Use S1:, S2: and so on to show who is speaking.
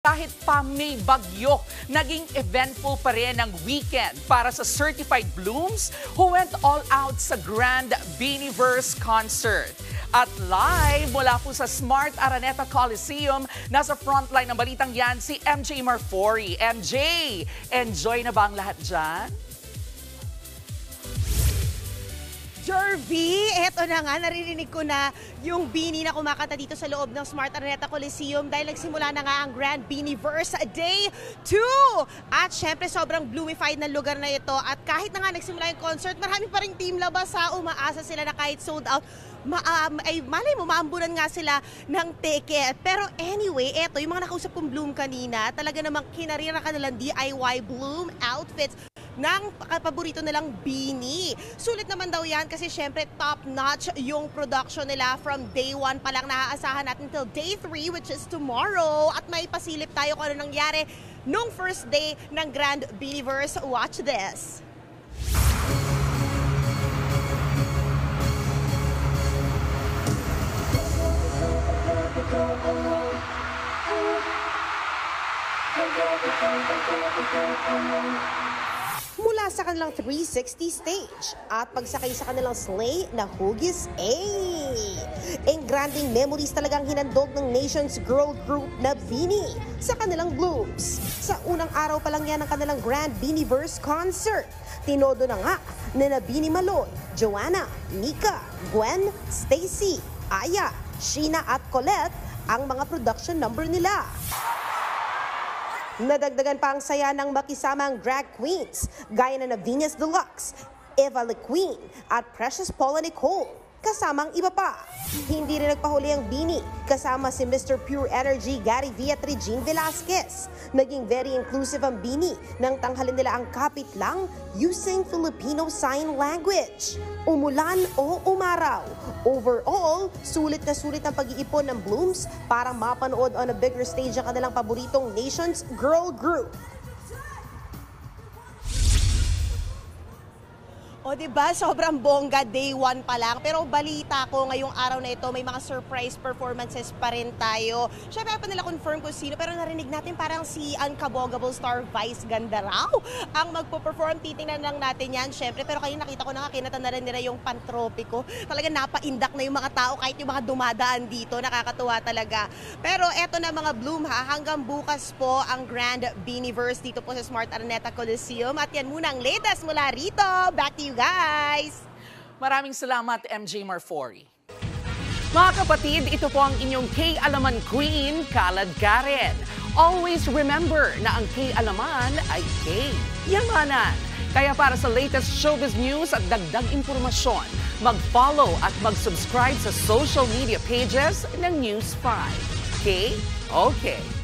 S1: Kahit pa may bagyo, naging eventful pa rin ang weekend para sa Certified Blooms who went all out sa Grand Beaniverse concert. At live mula po sa Smart Araneta Coliseum, nasa frontline ng balitang yan si MJ Marfori. MJ, enjoy na ba ang lahat dyan?
S2: Jervy, eto na nga, naririnig ko na yung Beanie na kumakanta dito sa loob ng Smart Araneta Coliseum dahil nagsimula na nga ang Grand Beaniverse Day 2. At syempre sobrang bloomified na lugar na ito at kahit na nga nagsimula yung concert, marami pa rin team labas sa umaasa sila na kahit sold out, malay mo, maambunan nga sila ng ticket. Pero anyway, eto, yung mga nakausap kong Bloom kanina, talaga namang kinarira kanilang DIY Bloom outfits ng paborito nilang Beanie. Sulit naman daw yan kasi syempre top-notch yung production nila from day 1 pa lang naaasahan natin till day 3 which is tomorrow. At may pasilip tayo kung ano nangyari nung first day ng Grand Beaniverse. Watch this! Mula sa kanilang 360 stage at pagsakay sa kanilang sleigh na Hugis A. Engranding memories talagang hinandog ng Nation's girl group na Beanie sa kanilang Blooms. Sa unang araw pa lang yan ng kanilang Grand Beaniverse concert. Tinodo na nga na Beanie Maloy, Joanna, Mika, Gwen, Stacy, Aya, Sheena at Colette ang mga production number nila. Nadagdagan pa ang saya ng makisamang drag queens gaya na Venus Deluxe, Eva LeQueen at Precious Paula Nicole, kasamang iba pa. Hindi rin nagpahuli ang Beanie, kasama si Mr. Pure Energy Gary V at Regine Velasquez. Naging very inclusive ang Beanie nang tanghalin nila ang kapit lang using Filipino Sign Language. Umulan o umaraw, overall, sulit na sulit ang pag-iipon ng Blooms para mapanood on a bigger stage ang kanilang paboritong Nation's girl group. O diba, sobrang bongga day 1 pa lang. Pero balita ko ngayong araw na ito, may mga surprise performances pa rin tayo. Siyempre pa nila confirm kung sino, pero narinig natin parang si Unkabogable Star Vice Ganda raw ang magpo-perform. Titingnan lang natin yan, syempre. Pero kayo nakita ko na nga, kinata na rin nila yung Pantropiko. Talagang napaindak na yung mga tao, kahit yung mga dumadaan dito. Nakakatuwa talaga. Pero eto na mga Bloom ha, hanggang bukas po ang Grand Beaniverse dito po sa Smart Araneta Coliseum. At yan muna ang latest mula rito. Back to you guys!
S1: Maraming salamat, MJ Marfori. Mga kapatid, ito po ang inyong K-Alaman Queen, Kalad Karen. Always remember na ang K-Alaman ay K-Yamanan. Kaya para sa latest showbiz news at dagdag impormasyon, mag-follow at mag-subscribe sa social media pages ng News 5. Okay?